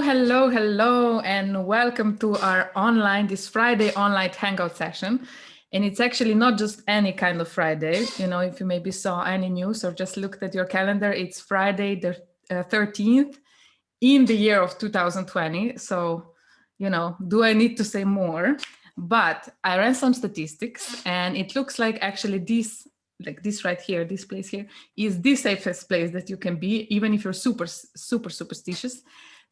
Hello, and welcome to our this Friday online hangout session. And it's actually not just any kind of Friday. You know, if you maybe saw any news or just looked at your calendar, it's Friday the 13th in the year of 2020. So, you know, do I need to say more? But I ran some statistics and it looks like actually this right here, this place here, is the safest place that you can be, even if you're super superstitious.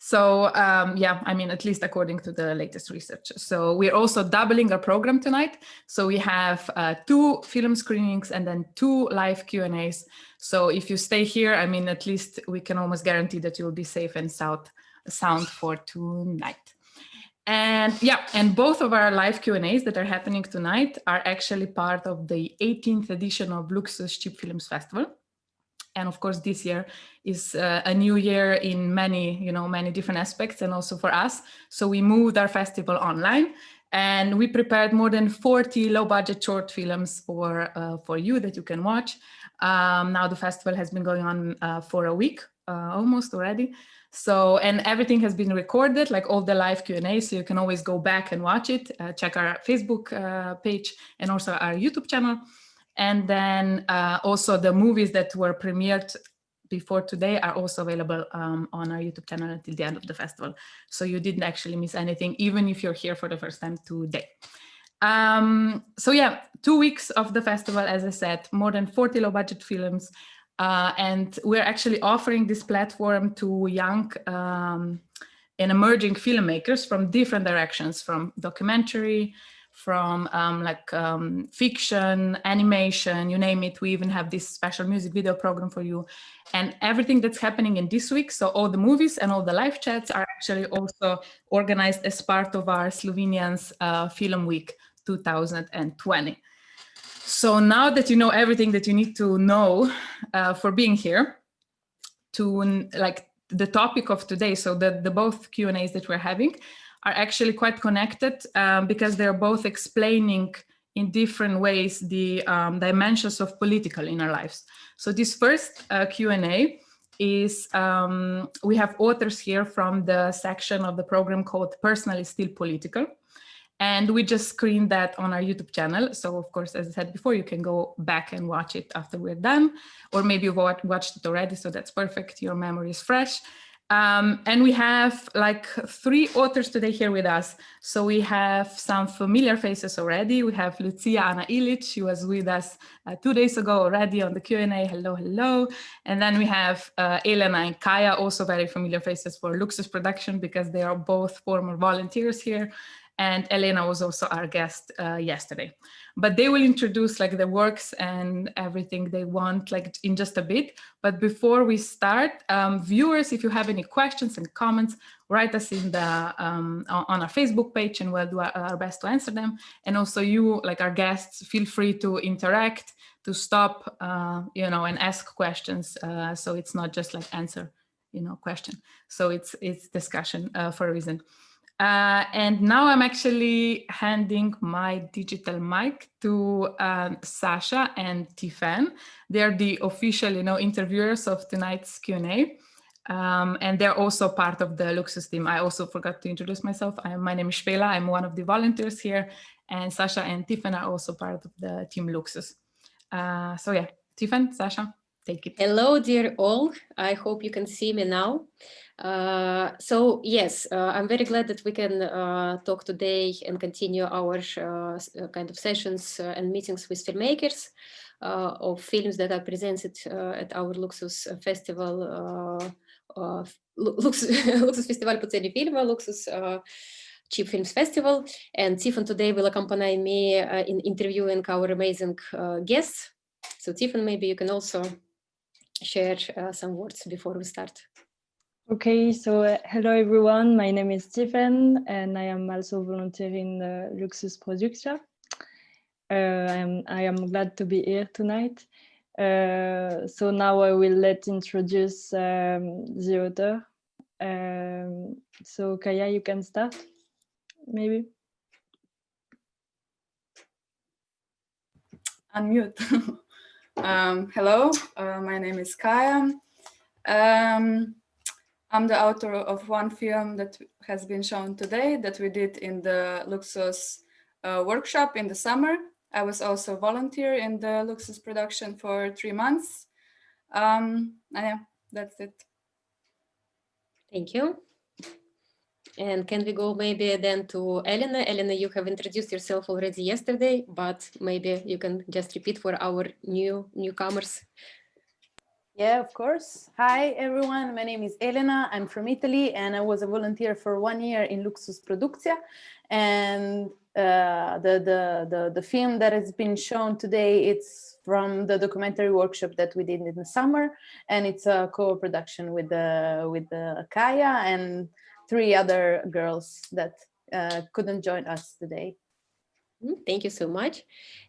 So yeah, I mean, at least according to the latest research. So we're also doubling our program tonight. So we have 2 film screenings and then 2 live Q&As. So if you stay here, I mean, at least we can almost guarantee that you'll be safe and sound for tonight. And yeah, and both of our live Q&As that are happening tonight are actually part of the 18th edition of Luksuz Cheap Films Festival. And of course, this year is a new year in many different aspects, and also for us. So we moved our festival online, and we prepared more than 40 low-budget short films for you that you can watch. Now the festival has been going on for a week almost already. So, and everything has been recorded, like all the live Q&A, so you can always go back and watch it, check our Facebook page and also our YouTube channel. And then also the movies that were premiered before today are also available on our YouTube channel until the end of the festival. So you didn't actually miss anything, even if you're here for the first time today. So yeah, 2 weeks of the festival, as I said, more than 40 low-budget films. And we're actually offering this platform to young and emerging filmmakers from different directions, from documentary, from fiction, animation, you name it. We even have this special music video program for you, and everything that's happening in this week. So all the movies and all the live chats are actually also organized as part of our Slovenians Film Week 2020. So now that you know everything that you need to know for being here, to like the topic of today, so the both Q&As that we're having are actually quite connected because they're both explaining in different ways the dimensions of political in our lives. So this first Q&A is, we have authors here from the section of the program called Personally Still Political. And we just screened that on our YouTube channel. So of course, as I said before, you can go back and watch it after we're done, or maybe you've watched it already, so that's perfect, your memory is fresh. And we have like 3 authors today here with us. So we have some familiar faces already. We have Lucija Ana Ilijić. She was with us 2 days ago already on the Q&A. Hello. And then we have Elena and Kaja, also very familiar faces for Luksuz production because they are both former volunteers here. And Elena was also our guest yesterday. But they will introduce like the works and everything they want like in just a bit. But before we start, viewers, if you have any questions and comments, write us in the on our Facebook page and we'll do our best to answer them. And also you, like our guests, feel free to interact, to stop, and ask questions. So it's not just like answer, question. So it's discussion for a reason. And now I'm actually handing my digital mic to Sasha and Tiffen. They're the official, interviewers of tonight's Q&A. And they're also part of the Luksuz team. I also forgot to introduce myself. My name is Špela. I'm one of the volunteers here. And Sasha and Tiffen are also part of the team Luksuz. So yeah, Tiffen, Sasha, take it. Hello, dear all. I hope you can see me now. So yes, I'm very glad that we can talk today and continue our kind of sessions and meetings with filmmakers of films that are presented at our Luksuz Festival, Luksuz Festival po ceni filma, Luksuz Cheap Films Festival. And Tiffen today will accompany me in interviewing our amazing guests. So Tiffen, maybe you can also share some words before we start. Okay, so hello everyone, my name is Tiffen and I am also volunteering in Luksuz Produkcija. I am glad to be here tonight. So now I will introduce the author. So Kaja, you can start, maybe. Unmute. Hello, my name is Kaja. I'm the author of one film that has been shown today that we did in the Luksuz workshop in the summer. I was also a volunteer in the Luksuz production for 3 months. And yeah, that's it. Thank you. And can we go maybe then to Elena? Elena, you have introduced yourself already yesterday, but maybe you can just repeat for our newcomers. Yeah, of course. Hi, everyone. My name is Elena. I'm from Italy, and I was a volunteer for 1 year in Luksuz Produkcija. And the film that has been shown today, it's from the documentary workshop that we did in the summer, and it's a co-production with the Kaja and 3 other girls that couldn't join us today. Thank you so much.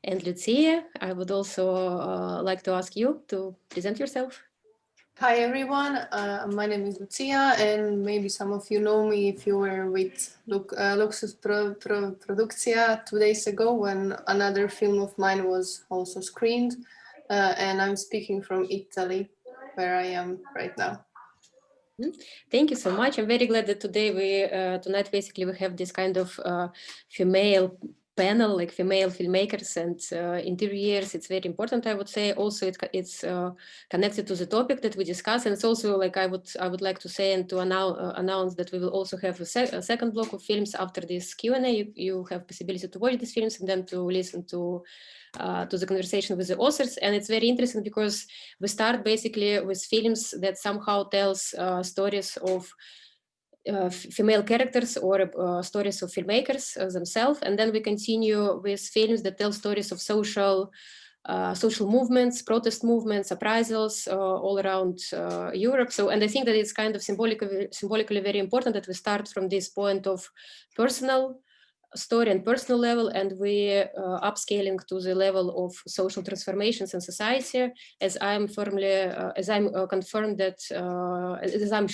And Lucia, I would also like to ask you to present yourself. Hi everyone, my name is Lucija, and maybe some of you know me if you were with Luksuz Produkcija 2 days ago when another film of mine was also screened, and I'm speaking from Italy, where I am right now. Thank you so much. I'm very glad that tonight basically we have this kind of female panel, like female filmmakers and interviewers. It's very important, I would say. Also, it's connected to the topic that we discuss, and it's also like I would like to say and to announce that we will also have a second block of films after this Q&A. You have possibility to watch these films and then to listen to the conversation with the authors. And it's very interesting because we start basically with films that somehow tells stories of female characters or stories of filmmakers themselves, and then we continue with films that tell stories of social movements, protest movements, uprisals all around Europe. So, and I think that it's kind of symbolically very important that we start from this point of personal story and personal level, and we upscaling to the level of social transformations in society, as I'm confirmed that, as I'm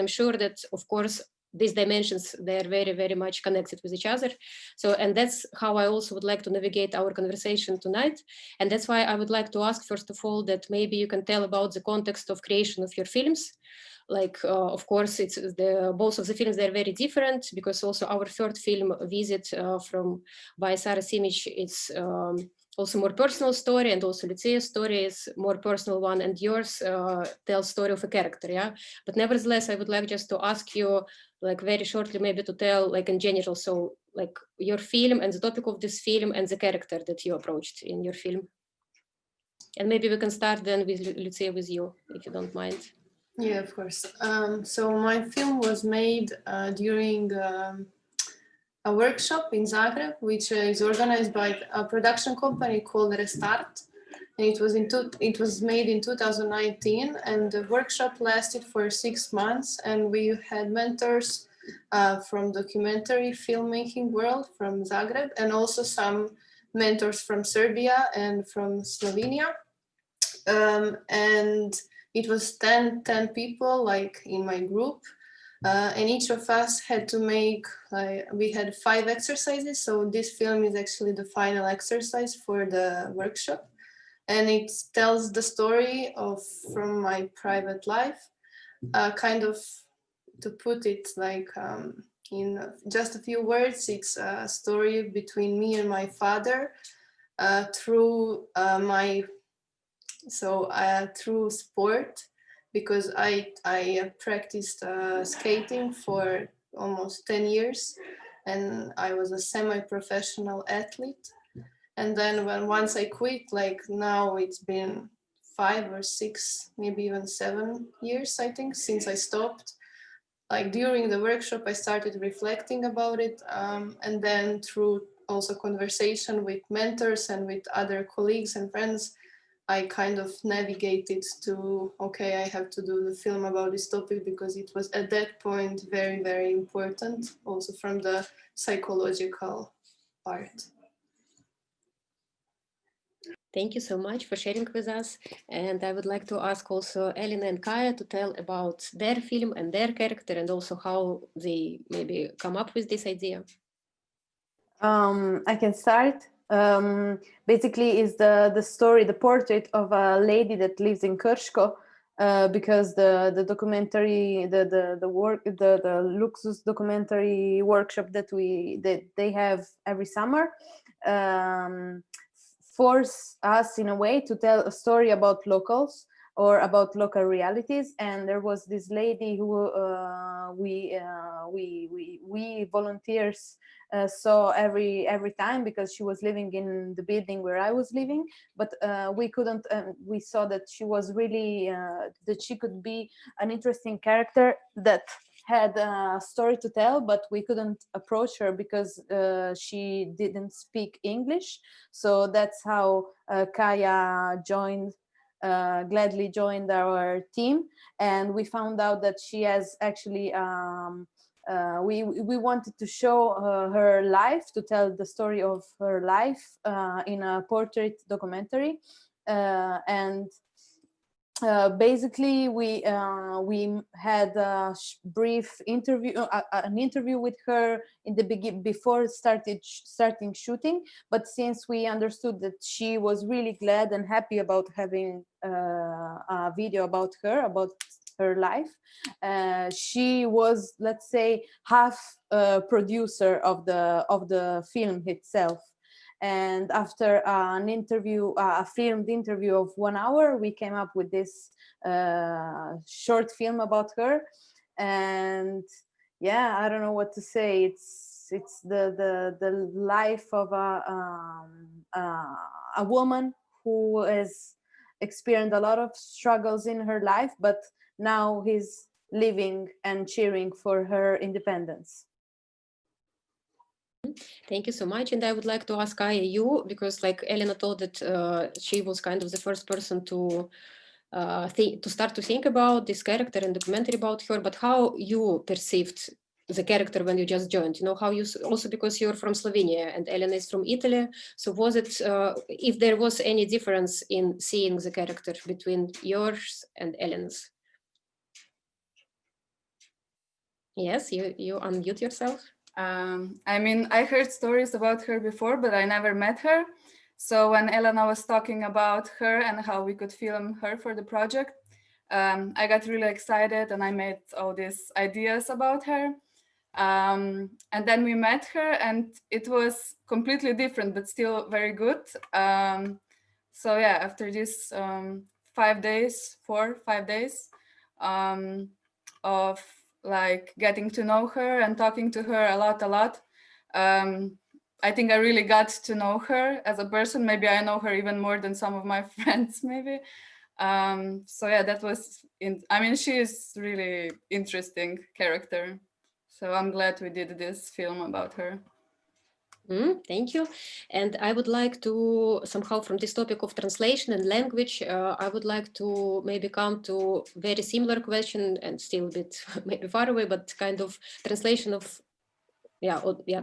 sure that, of course, these dimensions, they're very, very much connected with each other. So, and that's how I also would like to navigate our conversation tonight. And that's why I would like to ask, first of all, that maybe you can tell about the context of creation of your films. Like, of course, it's both of the films, they're very different, because also our third film, Visit, by Sarah Simic, it's also more personal story, and also Lucia's story is more personal one, and yours tells story of a character, yeah? But nevertheless, I would like just to ask you, like very shortly, maybe to tell, like in general, so like your film and the topic of this film and the character that you approached in your film. And maybe we can start then with Lucia, with you, if you don't mind. Yeah, of course. So my film was made during a workshop in Zagreb, which is organized by a production company called Restart. And it was made in 2019, and the workshop lasted for 6 months, and we had mentors from documentary filmmaking world from Zagreb, and also some mentors from Serbia and from Slovenia. And it was 10 people, like in my group, and each of us had to make, we had 5 exercises. So this film is actually the final exercise for the workshop. And it tells the story from my private life, kind of, to put it like in just a few words, it's a story between me and my father through through sport, because I practiced skating for almost 10 years, and I was a semi-professional athlete. And then once I quit, like now it's been 5 or 6, maybe even 7 years, I think, since I stopped. Like during the workshop, I started reflecting about it, and then through also conversation with mentors and with other colleagues and friends, I kind of navigated to, okay, I have to do the film about this topic, because it was at that point very, very important, also from the psychological part. Thank you so much for sharing with us. And I would like to ask also Elena and Kaja to tell about their film and their character, and also how they maybe come up with this idea. I can start. Basically, is the story, the portrait of a lady that lives in Krško, because the documentary, the Luksuz documentary workshop that they have every summer force us in a way to tell a story about locals or about local realities. And there was this lady who we volunteers saw every time, because she was living in the building where I was living, but we couldn't. We saw that she was really that she could be an interesting character that had a story to tell, but we couldn't approach her because she didn't speak English. So that's how Kaja gladly joined our team, and we found out that she has actually we wanted to show her life, to tell the story of her life in a portrait documentary, and basically we had a brief interview, an interview with her in the beginning before starting shooting. But since we understood that she was really glad and happy about having a video about her life, she was, let's say, half producer of the film itself. And after an interview, a filmed interview of 1 hour, we came up with this short film about her. And yeah, I don't know what to say. It's the life of a woman who has experienced a lot of struggles in her life, but now he's living and cheering for her independence. Thank you so much. And I would like to ask Kaja, you, because like Elena told that she was kind of the first person to start to think about this character and documentary about her, but how you perceived the character when you just joined, you know, how you, also because you're from Slovenia and Elena is from Italy. So was it, if there was any difference in seeing the character between yours and Elena's? Yes, you unmute yourself. I mean, I heard stories about her before, but I never met her. So when Elena was talking about her and how we could film her for the project, I got really excited and I made all these ideas about her. And then we met her and it was completely different, but still very good. So yeah, after this 5 days, 4-5 days of like getting to know her and talking to her a lot, I think I really got to know her as a person. Maybe I know her even more than some of my friends, maybe. So yeah, that was, I mean, she is really interesting character. So I'm glad we did this film about her. Thank you. And I would like to somehow, from this topic of translation and language, I would like to maybe come to very similar question and still a bit maybe far away, but kind of translation of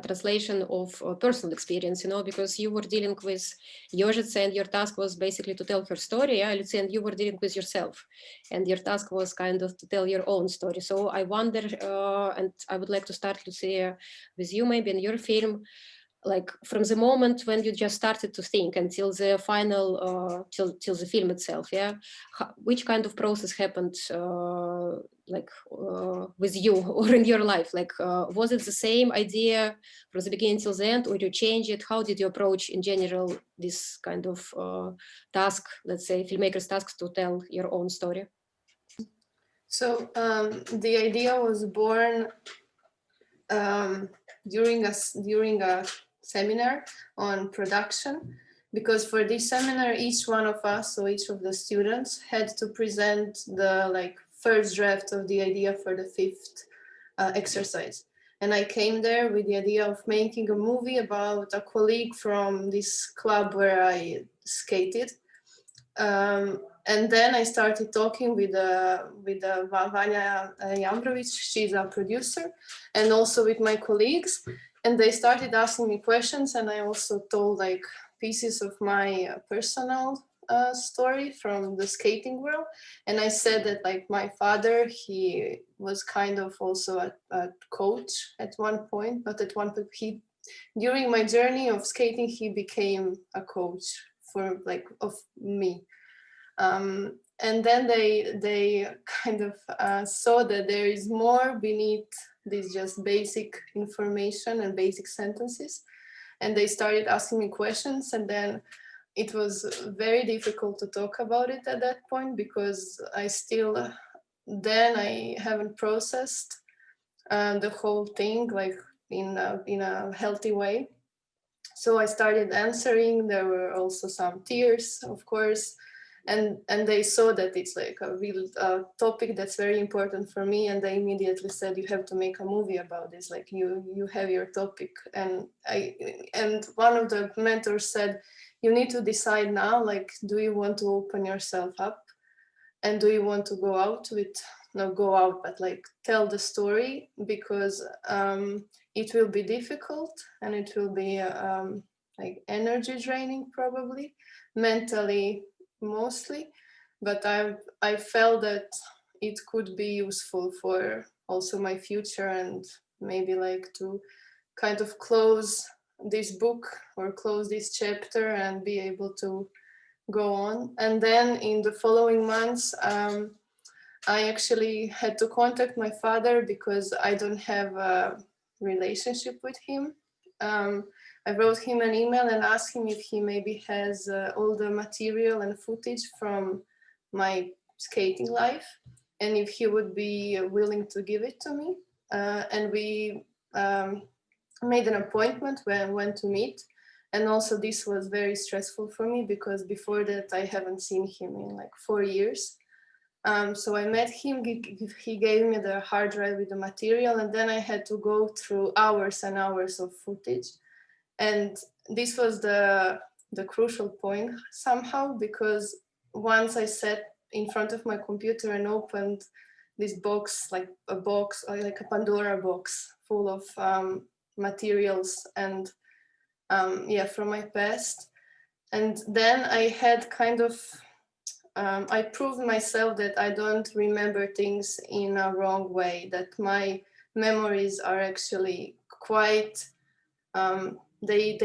translation of personal experience, you know, because you were dealing with Jožica and your task was basically to tell her story, Lucija, and you were dealing with yourself and your task was kind of to tell your own story. So I wonder, and I would like to start, Lucija, with you maybe in your film, like from the moment when you just started to think until the final, till the film itself, which kind of process happened, with you or in your life? Like, was it the same idea from the beginning till the end, or you change it? How did you approach in general this kind of task, let's say filmmakers' tasks, to tell your own story? So the idea was born during a seminar on production, because for this seminar each one of us, so each of the students, had to present the first draft of the idea for the 5th exercise. And I came there with the idea of making a movie about a colleague from this club where I skated. And then I started talking with Vanja Jambrović, she's a producer, and also with my colleagues. And they started asking me questions, and I also told pieces of my personal story from the skating world. And I said that my father, he was kind of also a coach at one point, but at one point during my journey of skating, he became a coach of me. and then they kind of saw that there is more beneath this just basic information and basic sentences, and they started asking me questions, and then it was very difficult to talk about it at that point, because I still then I haven't processed the whole thing like in a healthy way. So I started answering. There were also some tears, of course, and they saw that it's like a real topic that's very important for me, and they immediately said, you have to make a movie about this, like you have your topic. And one of the mentors said, you need to decide now, like, do you want to open yourself up, and do you want to go out with, not go out, but like tell the story, because it will be difficult, and it will be like energy draining, probably mentally mostly, but I felt that it could be useful for also my future, and maybe like to kind of close this book or close this chapter and be able to go on. And then in the following months, I actually had to contact my father because I don't have a relationship with him. I wrote him an email and asked him if he maybe has all the material and footage from my skating life, and if he would be willing to give it to me. And we made an appointment when to meet. And also this was very stressful for me, because before that I haven't seen him in like 4 years. So I met him, he gave me the hard drive with the material, and then I had to go through hours and hours of footage. And this was the crucial point somehow, because once I sat in front of my computer and opened this box, like a box, or like a Pandora box full of materials and yeah, from my past. And then I had kind of, I proved myself that I don't remember things in a wrong way, that my memories are actually quite, they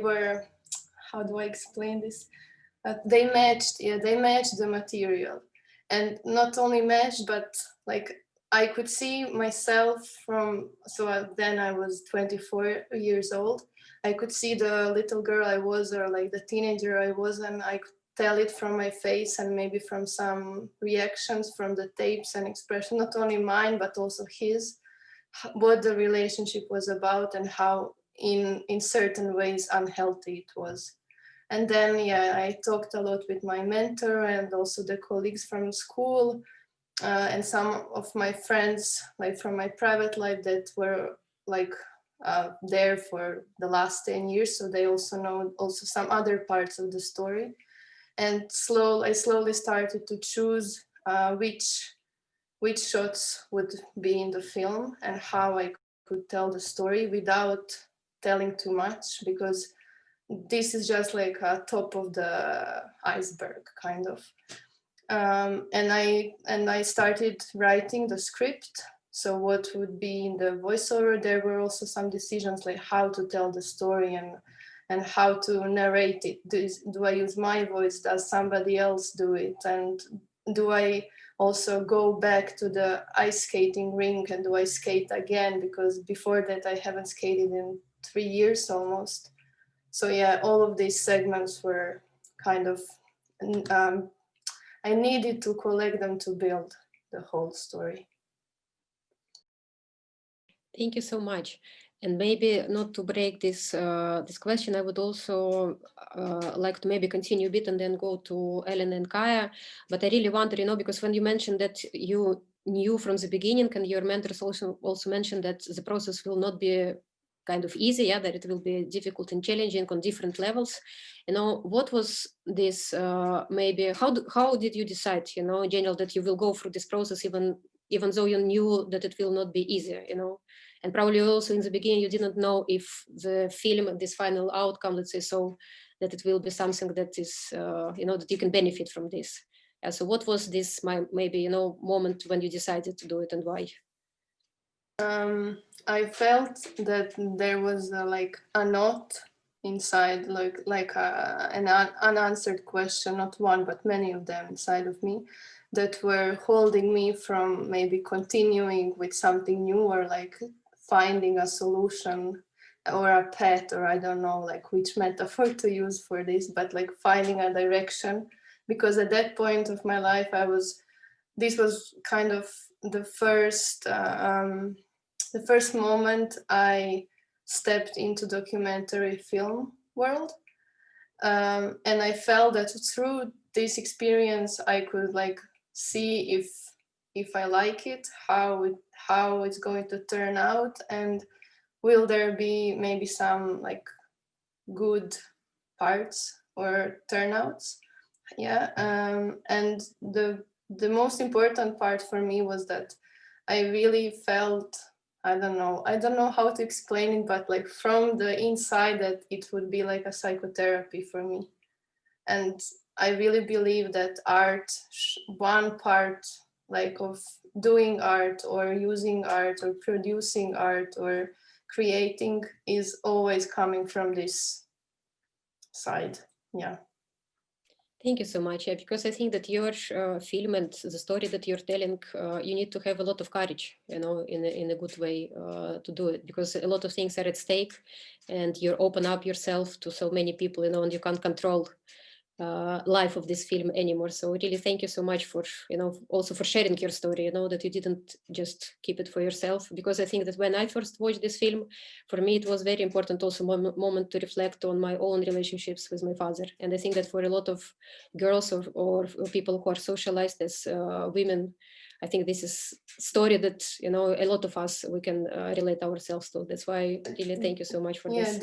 were, how do I explain this? They matched the material, and not only matched, but like I could see myself from, so then I was 24 years old. I could see the little girl I was, or like the teenager I was, and I could tell it from my face, and maybe from some reactions from the tapes and expression, not only mine, but also his, what the relationship was about, and how in certain ways unhealthy it was. And then, yeah, I talked a lot with my mentor and also the colleagues from school, and some of my friends, like from my private life, that were like there for the last 10 years. So they also know also some other parts of the story. And I slowly started to choose which shots would be in the film and how I could tell the story without telling too much, because this is just like a top of the iceberg kind of. And I started writing the script. So what would be in the voiceover? There were also some decisions like how to tell the story and how to narrate it. Do I use my voice? Does somebody else do it? And do I also go back to the ice skating rink, and do I skate again? Because before that I haven't skated in 3 years almost. So yeah, all of these segments were kind of, I needed to collect them to build the whole story. Thank you so much. And maybe not to break this this question, I would also like to maybe continue a bit and then go to Elena and Kaja. But I really wonder, because when you mentioned that you knew from the beginning, and your mentors also mentioned that the process will not be kind of easy, yeah, that it will be difficult and challenging on different levels. What was this, maybe, how did you decide, in general, that you will go through this process, even though you knew that it will not be easier, And probably also in the beginning, you didn't know if the film, this final outcome, let's say, so that it will be something that is, that you can benefit from this. So what was this, maybe, moment when you decided to do it, and why? I felt that there was like a knot inside, like an unanswered question, not one but many of them inside of me, that were holding me from maybe continuing with something new, or like finding a solution or a path, or I don't know like which metaphor to use for this, but like finding a direction. Because at that point of my life, this was kind of the first moment I stepped into documentary film world. And I felt that through this experience, I could like see if I like it, how it's going to turn out, and will there be maybe some like good parts or turnouts. Yeah. And the most important part for me was that I really felt, I don't know how to explain it, but like from the inside, that it would be like a psychotherapy for me. And I really believe that art, one part like of doing art or using art or producing art or creating, is always coming from this side. Yeah. Thank you so much. Yeah, because I think that your film and the story that you're telling, you need to have a lot of courage, you know, in a good way to do it, because a lot of things are at stake, and you open up yourself to so many people, you know, and you can't control life of this film anymore. So really thank you so much for, you know, also for sharing your story, you know, that you didn't just keep it for yourself. Because I think that when I first watched this film, for me it was very important also moment to reflect on my own relationships with my father. And I think that for a lot of girls or people who are socialized as women, I think this is a story that, you know, a lot of us, we can relate ourselves to. That's why really thank you so much for this. Yeah,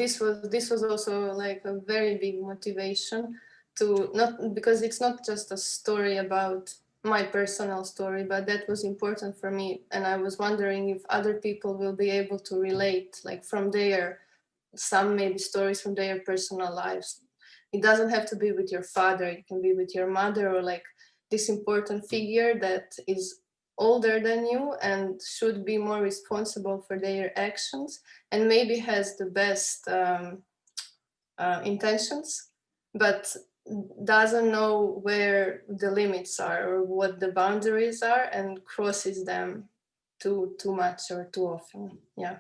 this was also like a very big motivation to not, because it's not just a story about my personal story, but that was important for me. And I was wondering if other people will be able to relate, like from their, some maybe stories from their personal lives. It doesn't have to be with your father, it can be with your mother, or like this important figure that is older than you and should be more responsible for their actions, and maybe has the best intentions, but doesn't know where the limits are or what the boundaries are, and crosses them too much or too often. Yeah.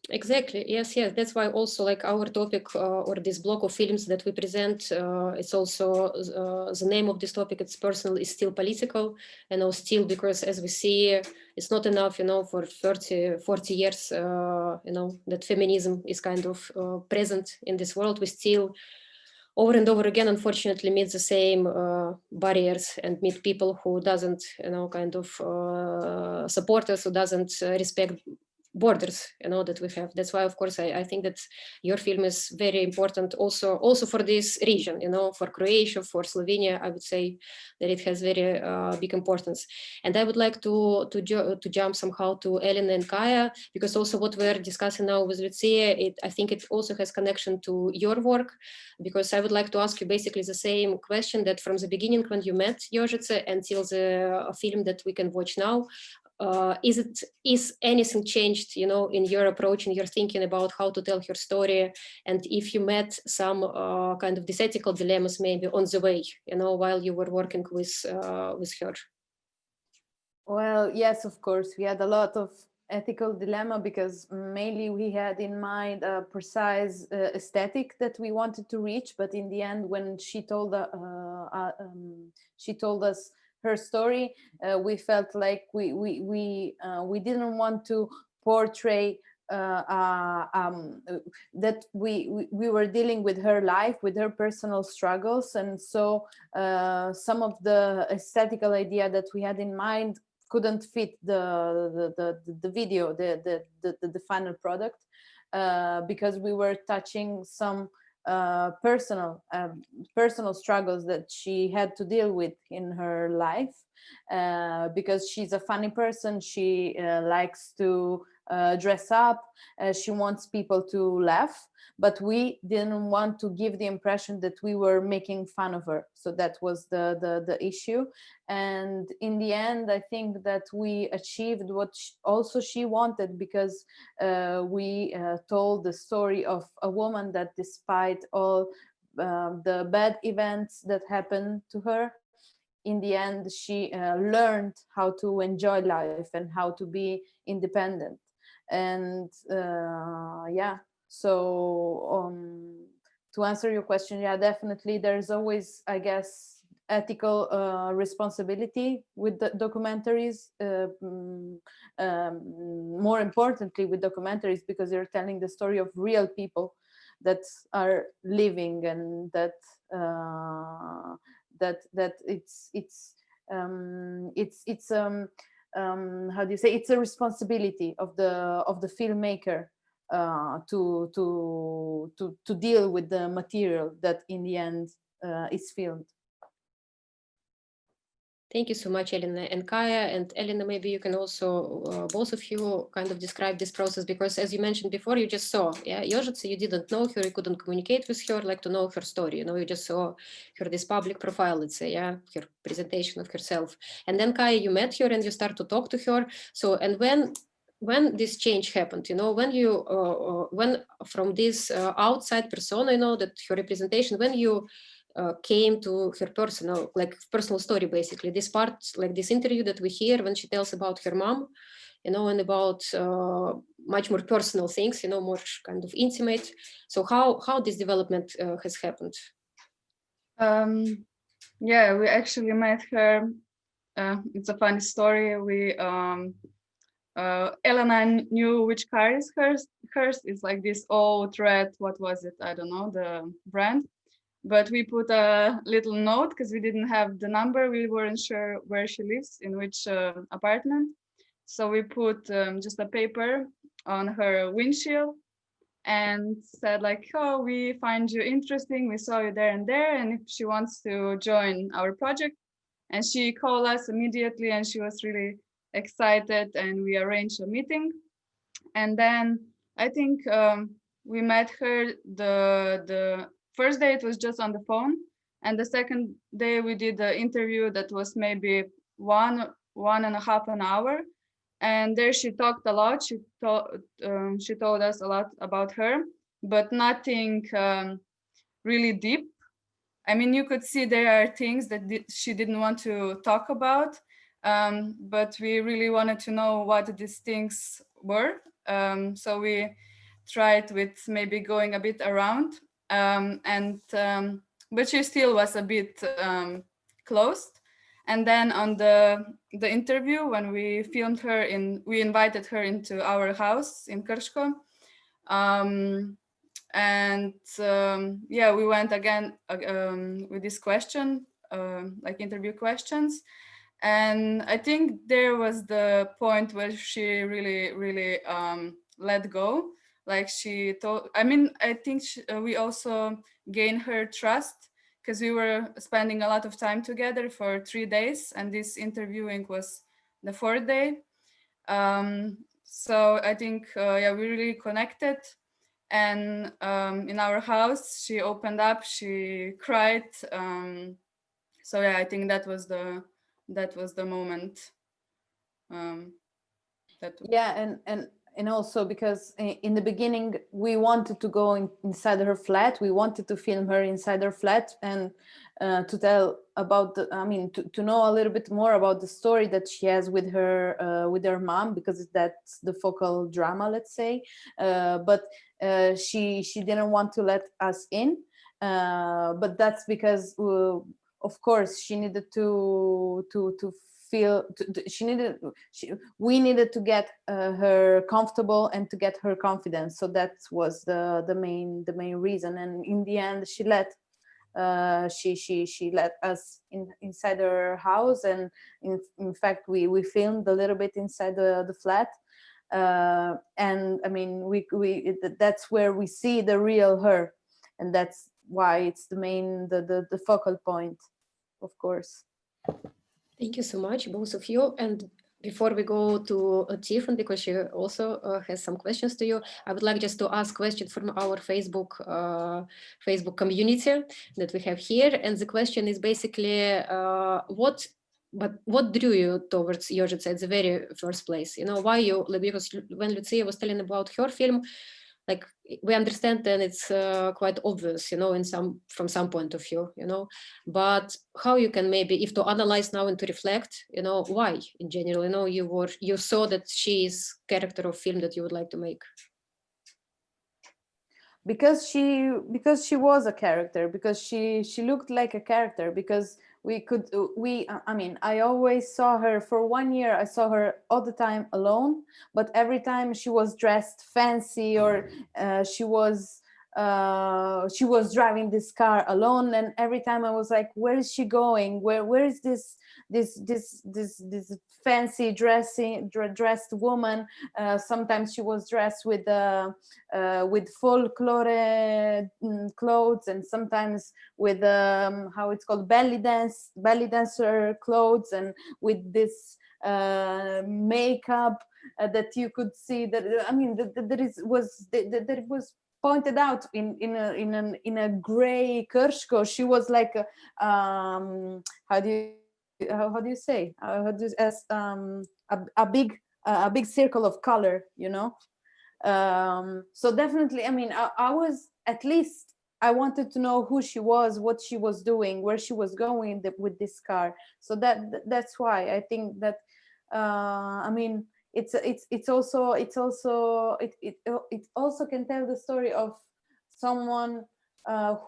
Exactly. Yes. That's why also like our topic or this block of films that we present, it's also the name of this topic. It's personal, is still political, and now still, because as we see, it's not enough, you know, for 40 years, you know, that feminism is kind of present in this world. We still over and over again, unfortunately, meet the same barriers and meet people who doesn't, you know, kind of support us, who doesn't respect borders, you know, that we have. That's why, of course, I think that your film is very important also for this region, you know, for Croatia, for Slovenia. I would say that it has very big importance. And I would like to jump somehow to Elena and Kaja, because also what we're discussing now with Lucija, I think it also has connection to your work, because I would like to ask you basically the same question that from the beginning when you met Jožica until the film that we can watch now, is anything changed, you know, in your approach, in your thinking about how to tell her story, and if you met some kind of these ethical dilemmas maybe on the way, you know, while you were working with her? Well, yes, of course, we had a lot of ethical dilemma, because mainly we had in mind a precise aesthetic that we wanted to reach, but in the end, when she told us her story, we felt like we didn't want to portray that we were dealing with her life, with her personal struggles, and so some of the aesthetical idea that we had in mind couldn't fit the video, the final product, because we were touching some personal struggles that she had to deal with in her life. because she's a funny person. She likes to dress up. She wants people to laugh, but we didn't want to give the impression that we were making fun of her. So that was the issue. And in the end, I think that we achieved what also she wanted, because we told the story of a woman that, despite all the bad events that happened to her, in the end, she learned how to enjoy life and how to be independent. And yeah, so to answer your question, yeah, definitely there's always, I guess, ethical responsibility with the documentaries, more importantly with documentaries, because you're telling the story of real people that are living, and that how do you say, it's a responsibility of the filmmaker to deal with the material that in the end is filmed. Thank you so much, Elena and Kaja. And Elena, maybe you can also, both of you, kind of describe this process, because as you mentioned before, you just saw, yeah, Jožica, you didn't know her, you couldn't communicate with her, like to know her story, you know, you just saw her, this public profile, let's say, yeah, her presentation of herself. And then Kaja, you met her and you start to talk to her. So, and when this change happened, you know, when you, when from this outside persona, you know, that her representation, when you came to her personal, like personal story, basically, this part, like this interview that we hear when she tells about her mom, you know, and about much more personal things, you know, more kind of intimate. So how this development has happened? Yeah, we actually met her. It's a funny story. We Elena knew which car is hers. Hers is like this old red, what was it? I don't know, the brand. But we put a little note because we didn't have the number. We weren't sure where she lives, in which apartment. So we put just a paper on her windshield and said like, oh, we find you interesting. We saw you there and there. And if she wants to join our project. And she called us immediately and she was really excited, and we arranged a meeting. And then I think we met her the first day it was just on the phone, and the second day we did the interview that was maybe one and a half an hour, and there she talked a lot. She told us a lot about her, but nothing really deep. I mean, you could see there are things that she didn't want to talk about, but we really wanted to know what these things were. So we tried with maybe going a bit around, but she still was a bit closed. And then on the interview, when we filmed her we invited her into our house in Krško. And yeah, we went again with this question, like interview questions. And I think there was the point where she really let go. Like she told, I mean, I think we also gained her trust because we were spending a lot of time together for 3 days, and this interviewing was the 4th day. So I think, yeah, we really connected. And in our house, she opened up, she cried. So yeah, I think that was the moment. Yeah, and also because in the beginning we wanted to go inside her flat. We wanted to film her inside her flat and to tell about to know a little bit more about the story that she has with her mom, because that's the focal drama, let's say. But she didn't want to let us in. But that's because of course she needed to feel we needed to get her comfortable and to get her confidence. So that was the main reason. And in the end, she let she let us inside her house, and in fact we filmed a little bit inside the flat. And I mean, that's where we see the real her, and that's why it's the focal point, of course. Thank you so much, both of you. And before we go to Tiffany, because she also has some questions to you, I would like just to ask questions from our Facebook community that we have here. And the question is basically, what drew you towards Jožica at the very first place? You know, why you, because when Lucija was telling about her film, like we understand then it's quite obvious, you know, from some point of view, you know, but how you can maybe, if to analyze now and to reflect, you know, why in general, you know, you saw that she is character of film that you would like to make? Because she was a character, because she looked like a character, because I mean, I always saw her for 1 year. I saw her all the time alone, but every time she was dressed fancy, or she was driving this car alone, and every time I was like, where is she going? Where is this fancy dressed woman? Sometimes she was dressed with folklore clothes, and sometimes with how it's called, belly dancer clothes, and with this makeup that you could see that, I mean, that it was pointed out in a gray Chiechio. She was like how do you say, a big circle of color, you know. So definitely, I mean, I was, at least I wanted to know who she was, what she was doing, where she was going with this car. So that's why I think that I mean, it also can tell the story of someone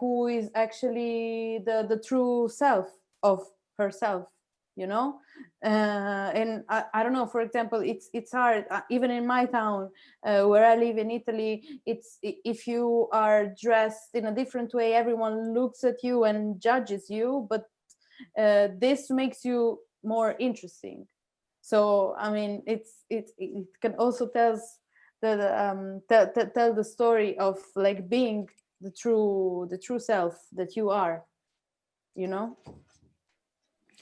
who is actually the true self of herself, you know. And I don't know, for example, it's hard, even in my town where I live in Italy. It's, if you are dressed in a different way, everyone looks at you and judges you, but this makes you more interesting. So I mean, it can also tell the story of like being the true self that you are, you know.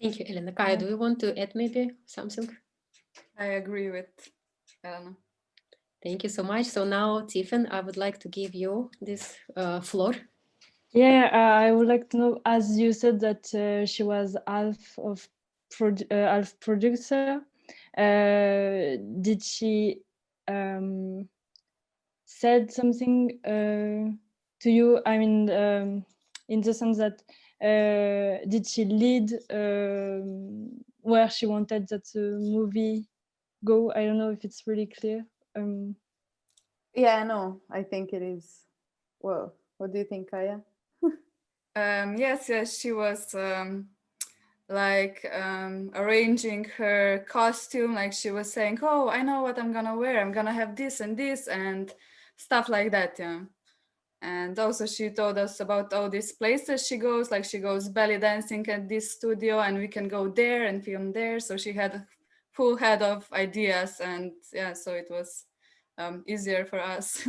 Thank you, Elena. Kaja, do you want to add maybe something? I agree with Elena. Thank you so much. So now, Tiffany, I would like to give you this floor. Yeah, I would like to know, as you said that she was half producer, did she said something to you? I mean, in the sense that did she lead where she wanted that movie go? I don't know if it's really clear. Yeah, no, I think it is. Well, what do you think, Kaja? Yes, she was arranging her costume. Like, she was saying, oh, I know what I'm gonna wear. I'm gonna have this and this and stuff like that, yeah. And also she told us about all these places she goes, like she goes belly dancing at this studio and we can go there and film there. So she had a full head of ideas, and yeah, so it was easier for us.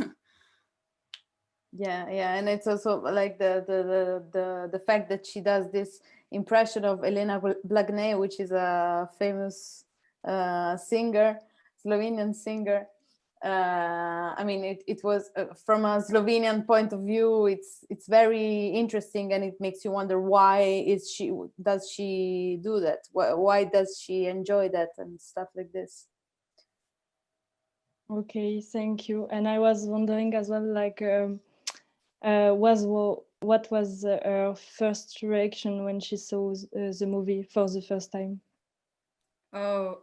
Yeah, and it's also like the fact that she does this impression of Elena Blagne, which is a famous singer, Slovenian singer. I mean, it was from a Slovenian point of view, it's very interesting, and it makes you wonder, why does she do that? Why does she enjoy that and stuff like this? Okay, thank you. And I was wondering as well, like, what was her first reaction when she saw the movie for the first time? Oh,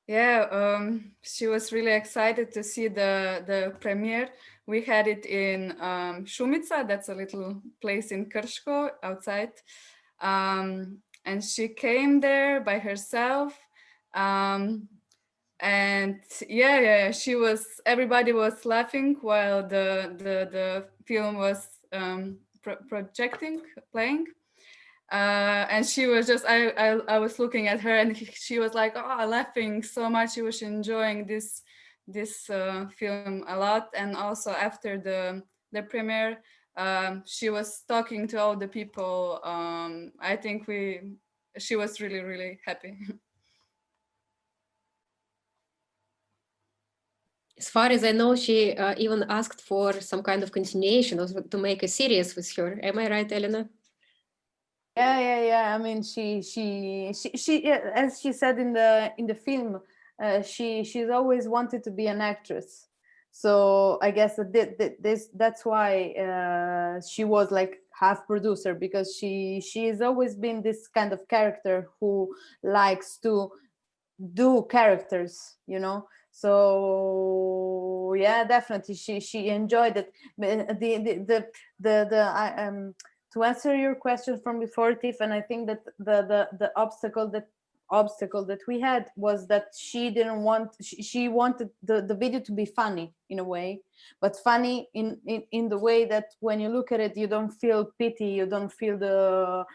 yeah, she was really excited to see the premiere. We had it in Šumica, that's a little place in Krško outside. And she came there by herself. And yeah, everybody was laughing while the film was playing. And she was just, I was looking at her, and she was like, oh, laughing so much. She was enjoying this film a lot. And also after the premiere, she was talking to all the people. I think she was really, really happy. As far as I know, she even asked for some kind of continuation, or to make a series with her. Am I right, Elena? Yeah. I mean, she yeah, as she said in the film, she's always wanted to be an actress. So I guess that's why she was like half producer, because she has always been this kind of character who likes to do characters, you know. So yeah, definitely she enjoyed it. To answer your question from before, Tiff, and I think that the obstacle that we had was that she didn't want, she wanted the video to be funny in a way, but funny in the way that when you look at it, you don't feel pity, you don't feel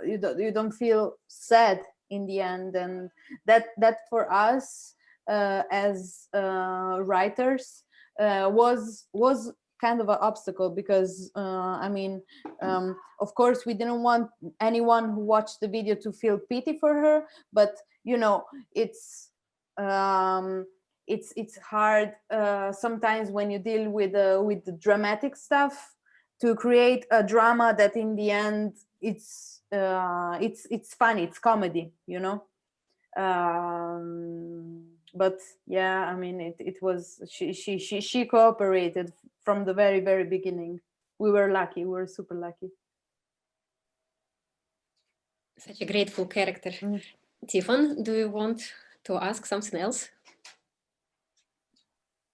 you don't feel sad in the end. And that for us as writers was kind of an obstacle, because I mean, of course we didn't want anyone who watched the video to feel pity for her, but you know, it's hard sometimes when you deal with the dramatic stuff, to create a drama that in the end it's funny, it's comedy, you know. But yeah, I mean, it was, she cooperated from the very, very beginning. We were lucky, we were super lucky. Such a grateful character. Tiffan, do you want to ask something else?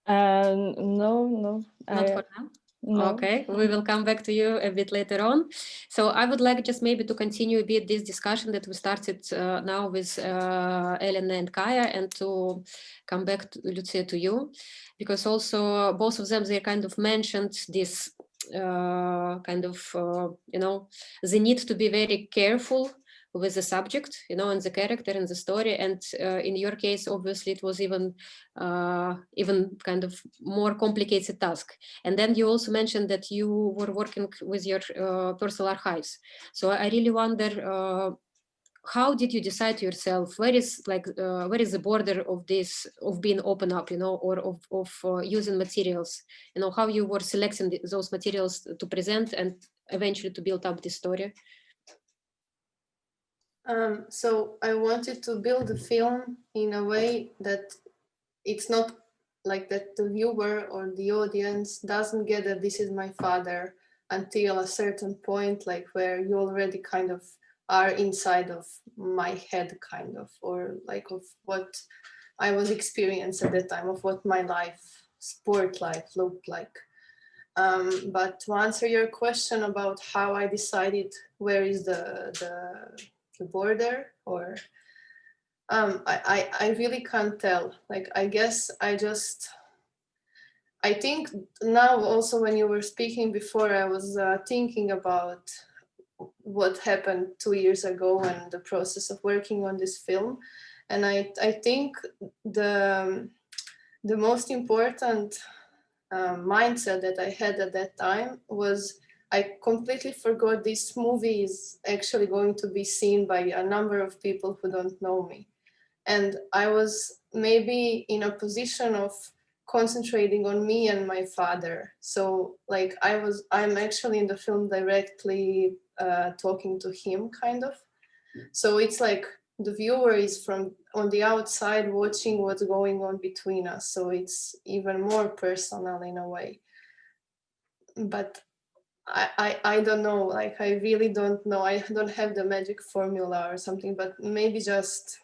No. Not for now? No. Okay, we will come back to you a bit later on. So I would like just maybe to continue a bit this discussion that we started now with Elena and Kaja, and to come back to Lucija, to you, because also both of them, they kind of mentioned this kind of, you know, the need to be very careful with the subject, you know, and the character and the story. And in your case, obviously, it was even kind of more complicated task. And then you also mentioned that you were working with your personal archives. So I really wonder, how did you decide to yourself, where is the border of this, of being open up, you know, or of using materials, you know, how you were selecting those materials to present and eventually to build up this story? So I wanted to build the film in a way that it's not like that the viewer or the audience doesn't get that this is my father until a certain point, like where you already kind of are inside of my head, kind of, or like of what I was experiencing at that time, of what my life, sport life, looked like. But to answer your question about how I decided where is the border, or I really can't tell. Like, I guess I think now also when you were speaking before, I was thinking about what happened 2 years ago and the process of working on this film. And I think the most important mindset that I had at that time was I completely forgot this movie is actually going to be seen by a number of people who don't know me. And I was maybe in a position of concentrating on me and my father. So like I'm actually in the film directly talking to him, kind of. So it's like the viewer is from on the outside watching what's going on between us. So it's even more personal in a way. But I don't know, like I really don't know. I don't have the magic formula or something, but maybe just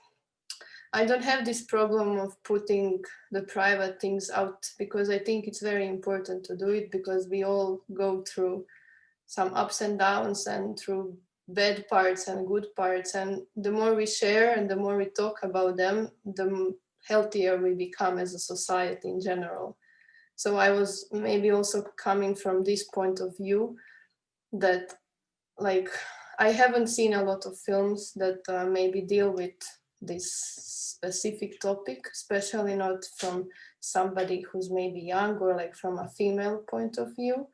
I don't have this problem of putting the private things out, because I think it's very important to do it, because we all go through some ups and downs and through bad parts and good parts. And the more we share and the more we talk about them, the healthier we become as a society in general. So I was maybe also coming from this point of view that, like, I haven't seen a lot of films that maybe deal with this specific topic, especially not from somebody who's maybe young or like from a female point of view.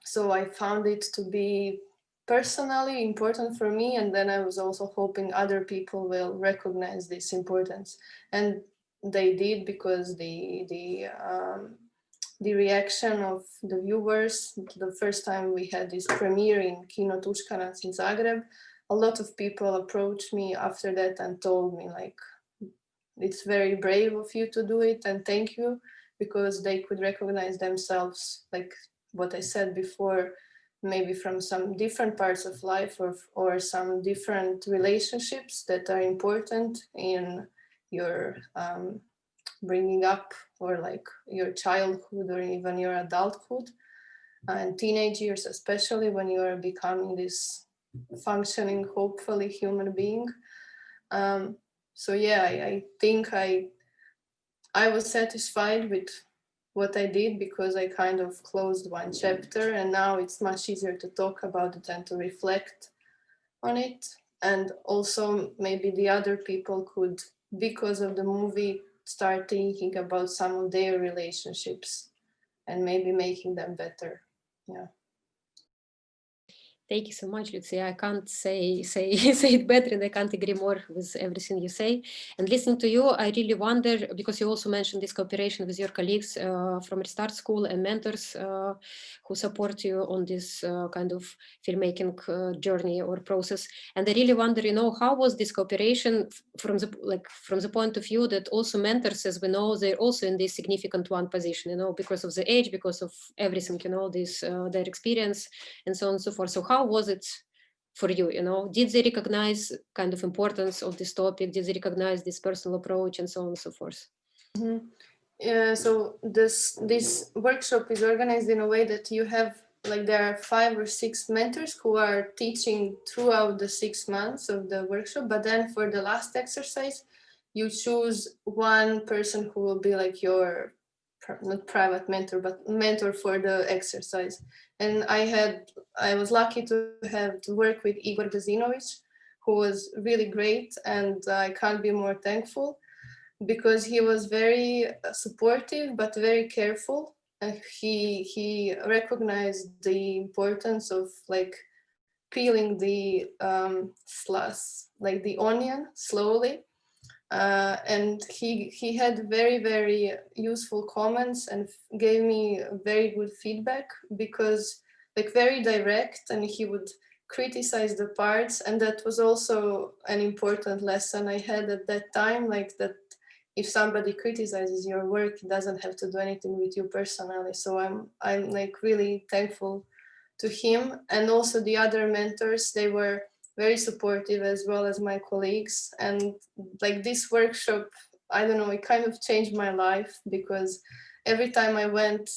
So I found it to be personally important for me, and then I was also hoping other people will recognize this importance, and they did, because the reaction of the viewers the first time we had this premiere in Kino Tuškanac in Zagreb, a lot of people approached me after that and told me like, it's very brave of you to do it and thank you, because they could recognize themselves, like what I said before, maybe from some different parts of life, or some different relationships that are important in your bringing up, or like your childhood, or even your adulthood and teenage years, especially when you are becoming this functioning, hopefully, human being. So yeah, I think I was satisfied with what I did, because I kind of closed one chapter, and now it's much easier to talk about it and to reflect on it. And also maybe the other people could, because of the movie, start thinking about some of their relationships and maybe making them better. Yeah. Thank you so much, Lucija. I can't say it better, and I can't agree more with everything you say. And listening to you, I really wonder, because you also mentioned this cooperation with your colleagues from Restart School and mentors who support you on this kind of filmmaking journey or process. And I really wonder, how was this cooperation from the point of view that also mentors, as we know, they're also in this significant one position, because of the age, because of everything, this their experience, and so on and so forth. So how was it for you? Did they recognize kind of importance of this topic? Did they recognize this personal approach, and so on and so forth? Mm-hmm. So this workshop is organized in a way that you have, like, there are 5 or 6 mentors who are teaching throughout the 6 months of the workshop, but then for the last exercise you choose one person who will be like your, not private mentor, but mentor for the exercise. And I was lucky to work with Igor Gazinovic, who was really great, and I can't be more thankful, because he was very supportive but very careful. He recognized the importance of like peeling the like the onion slowly, and he had very, very useful comments and gave me very good feedback, because like very direct, and he would criticize the parts, and that was also an important lesson I had at that time, like that if somebody criticizes your work, it doesn't have to do anything with you personally. So I'm like really thankful to him. And also the other mentors, they were very supportive, as well as my colleagues. And like this workshop, I don't know, it kind of changed my life, because every time I went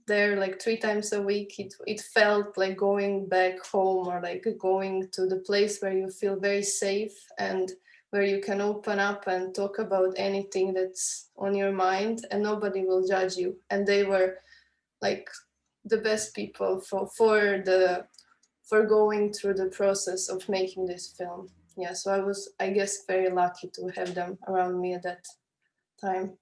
there, like 3 times a week, it felt like going back home, or like going to the place where you feel very safe and where you can open up and talk about anything that's on your mind, and nobody will judge you. And they were like the best people for going through the process of making this film. Yeah, so I was, I guess, very lucky to have them around me at that time.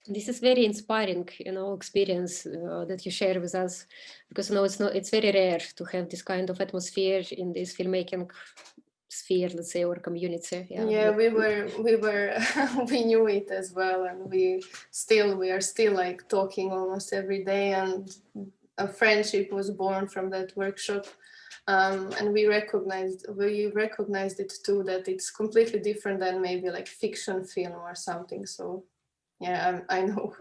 This is very inspiring, experience that you share with us, because it's very rare to have this kind of atmosphere in this filmmaking sphere, let's say, or community. Yeah, we were we knew it as well, and we are still like talking almost every day, and a friendship was born from that workshop. And we recognized it too, that it's completely different than maybe like fiction film or something. So yeah, I know.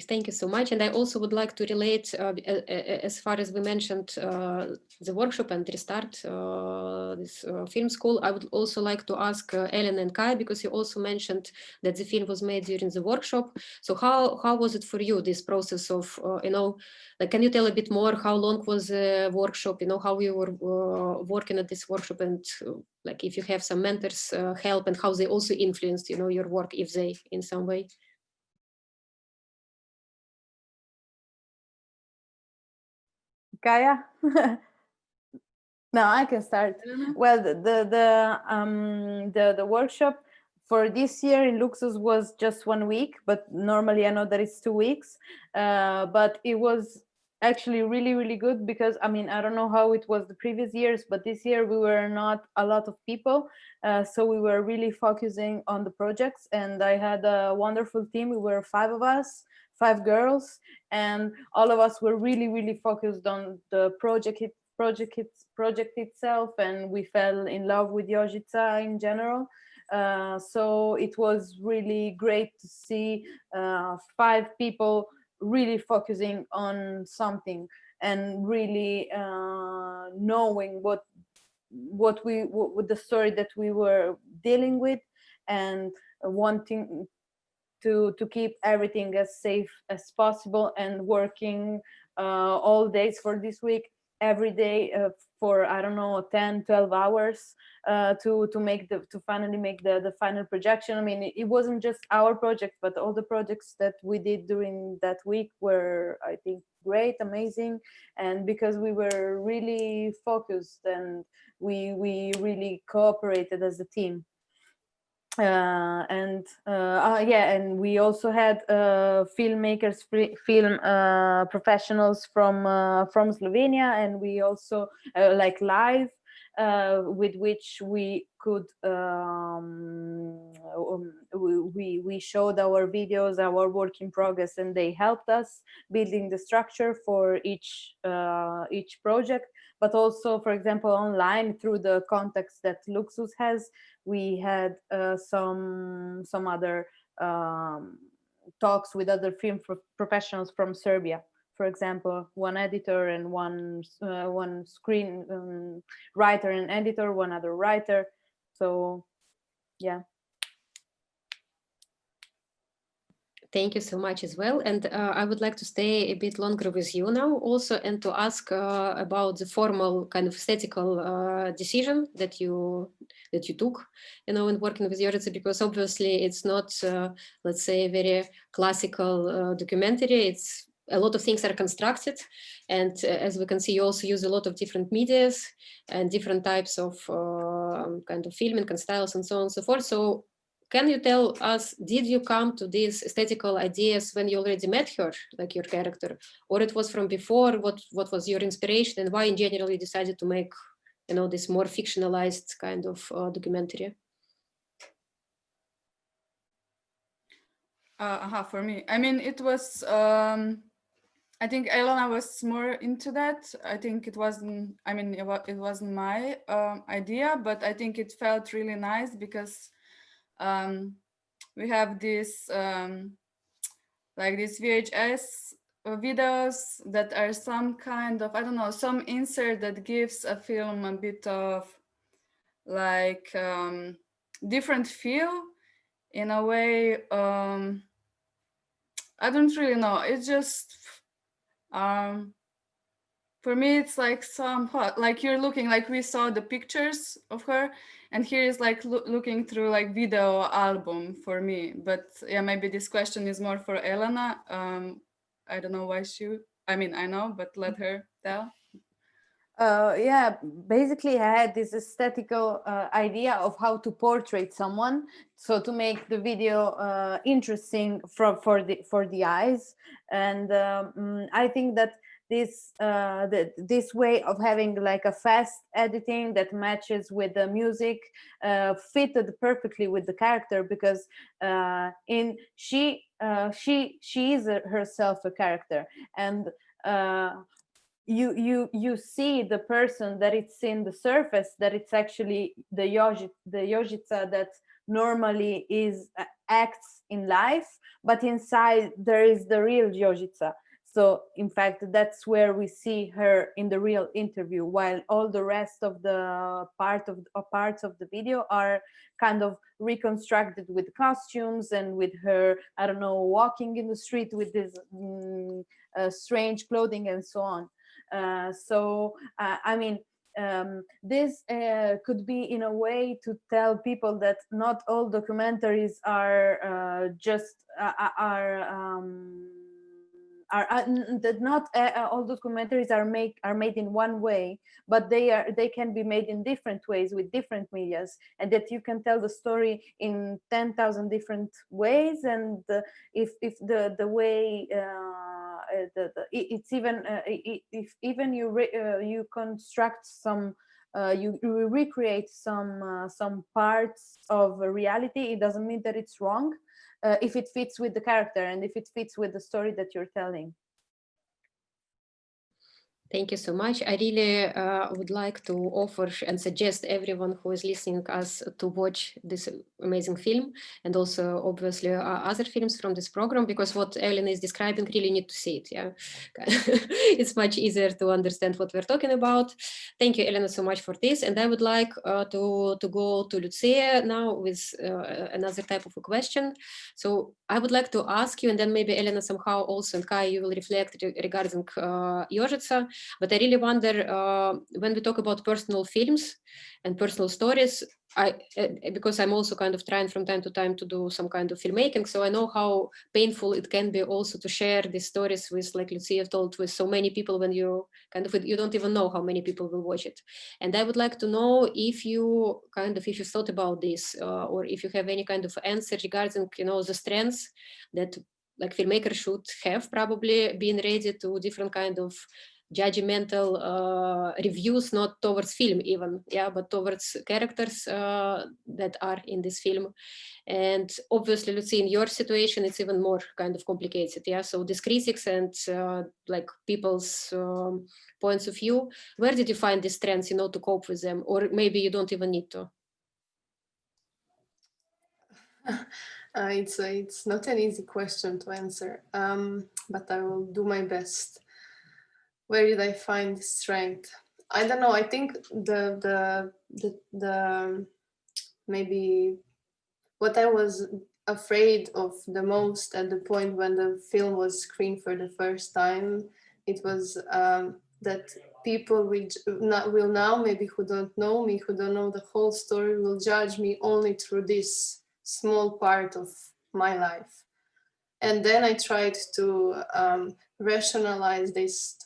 Thank you so much. And I also would like to relate, as far as we mentioned, the workshop and Restart, this film school. I would also like to ask Elena and Kaja, because you also mentioned that the film was made during the workshop. So how was it for you, this process of, like, can you tell a bit more? How long was the workshop? How you were working at this workshop, and like if you have some mentors help, and how they also influenced, your work, if they in some way. Kaja? No, I can start. Well, the workshop for this year in Luksuz was just 1 week, but normally I know that it's 2 weeks. But it was actually really, really good, because I mean, I don't know how it was the previous years, but this year we were not a lot of people. So we were really focusing on the projects, and I had a wonderful team. We were 5 of us, 5 girls, and all of us were really, really focused on the project itself, and we fell in love with Jožica in general. So it was really great to see 5 people really focusing on something, and really knowing what the story that we were dealing with, and wanting to keep everything as safe as possible, and working all days for this week, every day, for I don't know, 10-12 hours, to finally make the final projection. I mean, it wasn't just our project, but all the projects that we did during that week were, I think, great, amazing. And because we were really focused, and we really cooperated as a team. And we also had filmmakers, film professionals from Slovenia, and we also like live, with which we could we showed our videos, our work in progress, and they helped us building the structure for each project. But also, for example, online, through the contacts that Luksuz has, we had some other talks with other film professionals from Serbia. For example, one editor and one screen writer and editor, one other writer. So, yeah. Thank you so much as well. And I would like to stay a bit longer with you now also, and to ask about the formal kind of aesthetical decision that you took, in working with Jožica, because obviously it's not, let's say, a very classical documentary. It's a lot of things are constructed, and as we can see, you also use a lot of different medias and different types of kind of filming and styles and so on and so forth. So can you tell us, did you come to these aesthetical ideas when you already met her, like your character, or it was from before? What was your inspiration, and why in general you decided to make, this more fictionalized kind of documentary? For me, I mean, it was, I think Elena was more into that. I think it wasn't, I mean, it wasn't my idea, but I think it felt really nice, because we have this like these VHS videos that are some kind of, I don't know, some insert that gives a film a bit of like different feel in a way. I don't really know. It's just for me, it's like like you're looking, like we saw the pictures of her, and here is like looking through like video album for me. But yeah, maybe this question is more for Elena. I don't know why I mean, I know, but let her tell. Yeah, basically I had this aesthetical idea of how to portray someone, so to make the video interesting for the eyes. And I think that this way of having like a fast editing that matches with the music fitted perfectly with the character, because she is herself a character, and you see the person that it's in the surface, that it's actually the Jožica that normally acts in life, but inside there is the real Jožica. So in fact, that's where we see her in the real interview, while all the rest of the parts of the video are kind of reconstructed with costumes and with her, I don't know, walking in the street with this strange clothing and so on. I mean, this could be in a way to tell people that not all documentaries are that not all documentaries are made in one way, but they can be made in different ways with different medias, and that you can tell the story in 10,000 different ways. And if the way it's even if even you construct some you recreate some parts of reality, it doesn't mean that it's wrong if it fits with the character and if it fits with the story that you're telling. Thank you so much. I really would like to offer and suggest everyone who is listening us to watch this amazing film, and also obviously other films from this program, because what Elena is describing, really need to see it. Yeah, it's much easier to understand what we're talking about. Thank you, Elena, so much for this. And I would like to go to Lucija now with another type of a question. So I would like to ask you, and then maybe Elena somehow also, and Kaja, you will reflect regarding Jožica. But I really wonder, when we talk about personal films and personal stories, because I'm also kind of trying from time to time to do some kind of filmmaking, so I know how painful it can be also to share these stories with, like Lucija told, with so many people when you kind of, you don't even know how many people will watch it. And I would like to know if you thought about this, or if you have any kind of answer regarding, the strengths that like filmmakers should have, probably being ready to different kind of judgmental reviews, not towards film even, but towards characters that are in this film. And obviously, let's see, in your situation, it's even more kind of complicated. So these critics and like people's points of view, where did you find these strengths, to cope with them? Or maybe you don't even need to. It's not an easy question to answer, but I will do my best. Where did I find the strength? I don't know. I think the maybe what I was afraid of the most at the point when the film was screened for the first time, it was that people will now, maybe who don't know me, who don't know the whole story, will judge me only through this small part of my life. And then I tried to rationalize this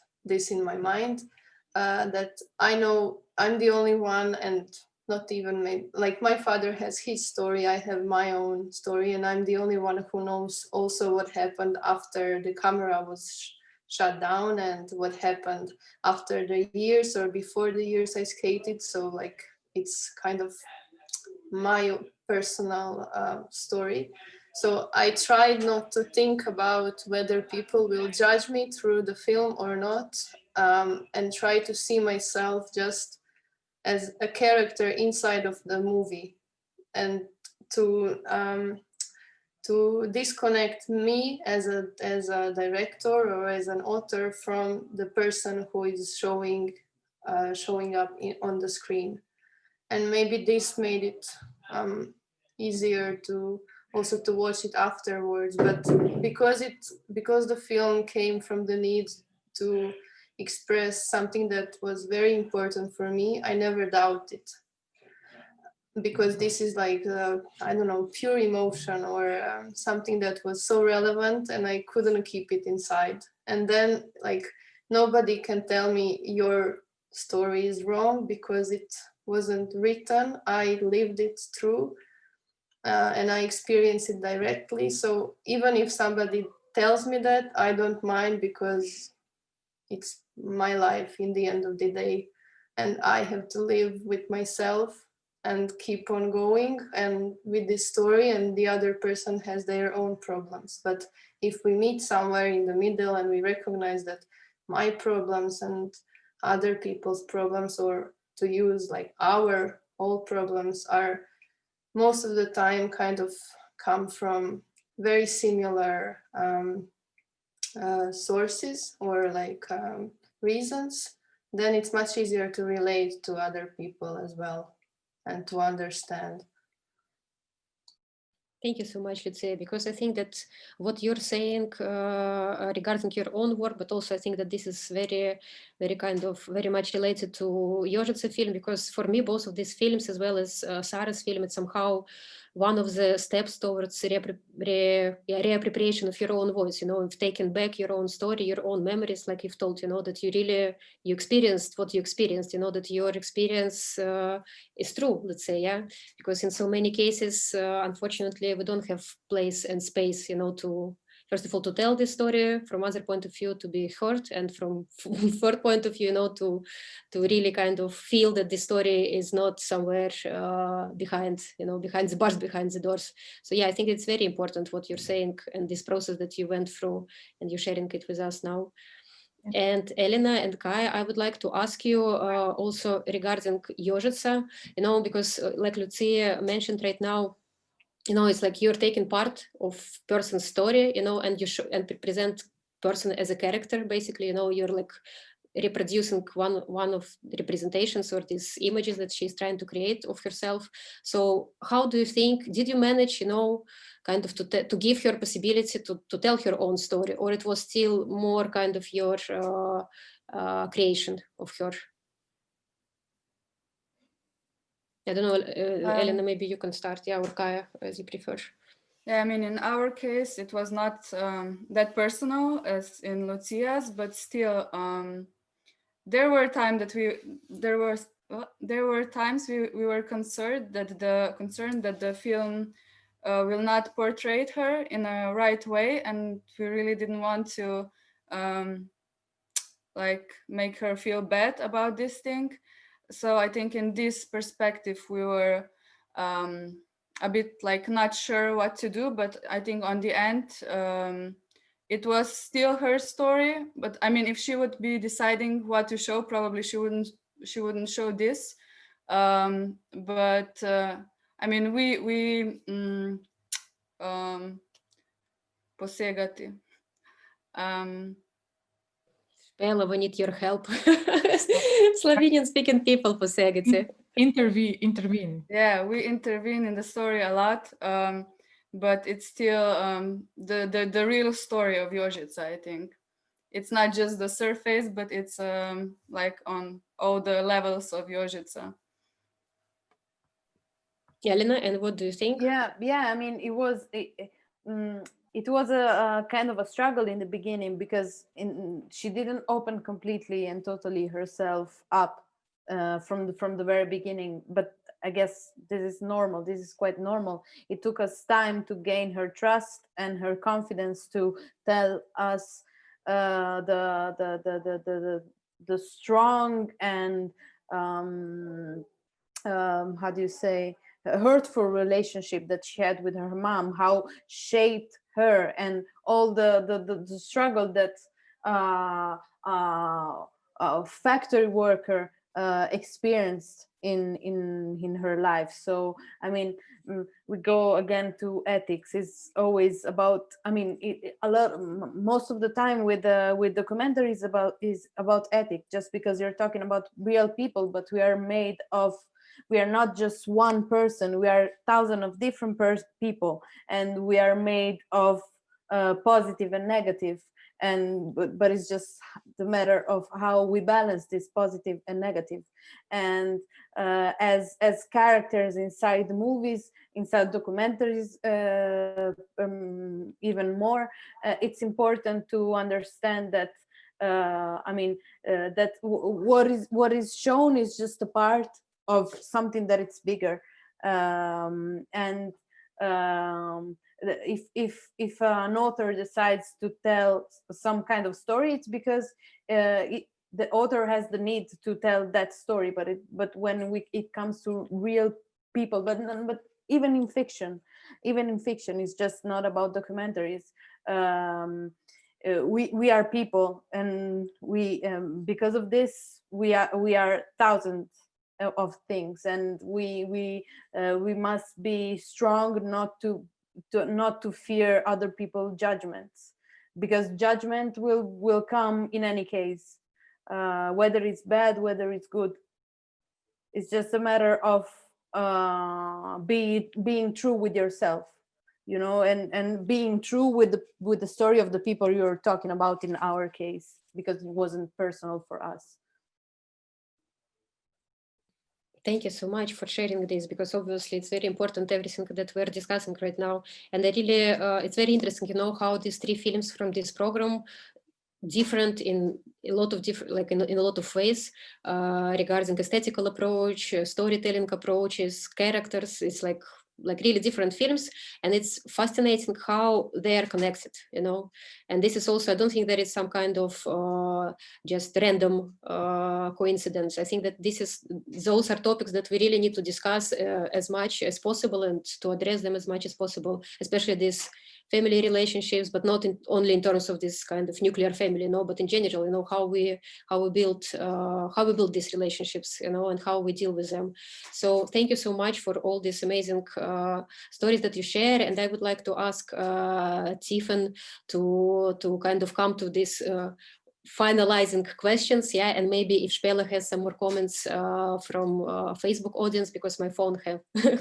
in my mind, that I know I'm the only one, and not even maybe, like my father has his story, I have my own story, and I'm the only one who knows also what happened after the camera was shut down and what happened after the years or before the years I skated. So like it's kind of my personal story. So I tried not to think about whether people will judge me through the film or not, and try to see myself just as a character inside of the movie, and to disconnect me as a director or as an author from the person who is showing up on the screen. And maybe this made it easier to also to watch it afterwards. But because the film came from the need to express something that was very important for me, I never doubted, because this is like I don't know, pure emotion or something that was so relevant, and I couldn't keep it inside. And then like nobody can tell me your story is wrong because it wasn't written. I lived it through, and I experienced it directly. So even if somebody tells me that, I don't mind, because it's my life in the end of the day, and I have to live with myself and keep on going and with this story, and the other person has their own problems. But if we meet somewhere in the middle and we recognize that my problems and other people's problems, or to use like our all problems, are most of the time kind of come from very similar sources or like reasons, then it's much easier to relate to other people as well and to understand. Thank you so much, Lucija, because I think that what you're saying regarding your own work, but also I think that this is very, very kind of very much related to Jožica film, because for me, both of these films, as well as Sarah's film, it's somehow one of the steps towards reappropriation of your own voice, of taking back your own story, your own memories, like you've told, that you experienced what you experienced, that your experience is true, let's say, because in so many cases, unfortunately, we don't have place and space, to first of all, to tell this story, from other point of view, to be heard, and from third point of view, to really kind of feel that the story is not somewhere behind the bars, behind the doors. So yeah, I think it's very important what you're saying and this process that you went through, and you're sharing it with us now. And Elena and Kaja, I would like to ask you also regarding Jožica, because like Lucija mentioned right now, it's like you're taking part of person's story, and you and present person as a character, basically, you're like reproducing one of the representations or these images that she's trying to create of herself. So how do you think, did you manage, kind of to give her possibility to tell her own story, or it was still more kind of your creation of her? I don't know, Elena, maybe you can start, or Kaja, as you prefer. Yeah, I mean, in our case, it was not that personal as in Lucia's, but still, there were times that we were concerned that the film will not portray her in a right way, and we really didn't want to like make her feel bad about this thing. So I think in this perspective we were a bit like not sure what to do, but I think on the end it was still her story. But I mean, if she would be deciding what to show, probably she wouldn't show this. But I mean, we posegati. Bella, we need your help. Slovenian speaking people, posegati. Intervene. Yeah, we intervene in the story a lot. But it's still the real story of Jožica, I think. It's not just the surface, but it's like on all the levels of Jožica. Elena, and what do you think? Yeah. I mean, it was a kind of a struggle in the beginning, because she didn't open completely and totally herself up from the very beginning. But I guess this is normal. This is quite normal. It took us time to gain her trust and her confidence to tell us the strong and how do you say, hurtful relationship that she had with her mom, how shaped her, and all the struggle that a factory worker experienced in her life. So I mean, we go again to ethics. It's always about, I mean, most of the time with documentaries is about ethics, just because you're talking about real people, but we are not just one person. We are thousands of different people, and we are made of positive and negative. But it's just the matter of how we balance this positive and negative. And as characters inside the movies, inside documentaries, even more, it's important to understand that that what is shown is just a part of something that it's bigger. If an author decides to tell some kind of story, it's because the author has the need to tell that story. But when it comes to real people, but even in fiction, it's just not about documentaries. We are people, and we because of this we are thousands of things, and we must be strong not to fear other people's judgments, because judgment will come in any case, whether it's bad, whether it's good. It's just a matter of being true with yourself, and being true with the story of the people you're talking about in our case, because it wasn't personal for us. Thank you so much for sharing this, because obviously it's very important, everything that we're discussing right now. And I really, it's very interesting, how these 3 films from this program different in a lot of in a lot of ways, regarding aesthetical approach, storytelling approaches, characters. It's like like really different films, and it's fascinating how they are connected, you know. And this is also, I don't think there is some kind of just random coincidence. I think that those are topics that we really need to discuss as much as possible and to address them as much as possible, especially these family relationships, but not only in terms of this kind of nuclear family, you know, but in general, you know, how we build these relationships, you know, and how we deal with them. So thank you so much for all these amazing stories that you share. And I would like to ask Tiffen to kind of come to this finalizing questions, yeah, and maybe if Špela has some more comments from Facebook audience, because my phone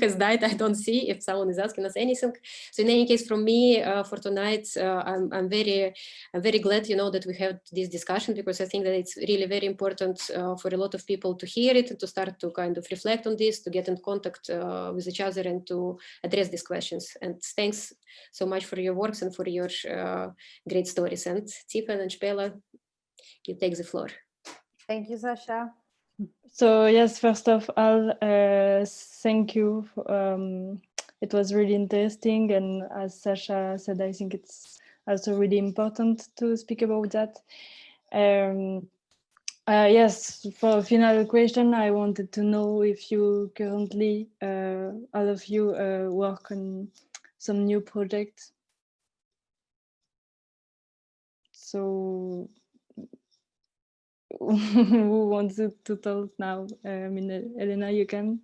has died. I don't see if someone is asking us anything. So in any case, from me for tonight, I'm very glad, you know, that we have this discussion, because I think that it's really very important for a lot of people to hear it and to start to kind of reflect on this, to get in contact with each other and to address these questions. And thanks so much for your works and for your great stories. And Tiffen and Špela, you take the floor. Thank you, Sasha. So yes, first of all, thank you. It was really interesting, and as Sasha said, I think it's also really important to speak about that. Yes, for a final question, I wanted to know if you currently, all of you, work on some new projects. So who wants to talk now? I mean, Elena, you can.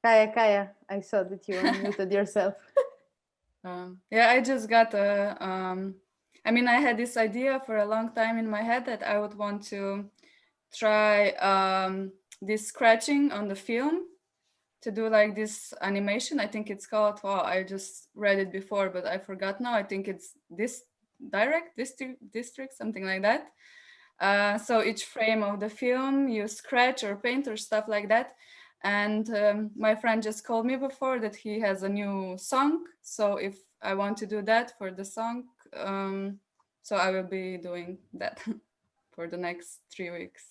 Kaja, I saw that you unmuted yourself. Yeah, I just got I mean, I had this idea for a long time in my head that I would want to try this scratching on the film, to do like this animation. I think it's called, well, I just read it before, but I forgot now. I think it's district, something like that. So each frame of the film you scratch or paint or stuff like that. And my friend just called me before that he has a new song. So if I want to do that for the song, so I will be doing that for the next 3 weeks.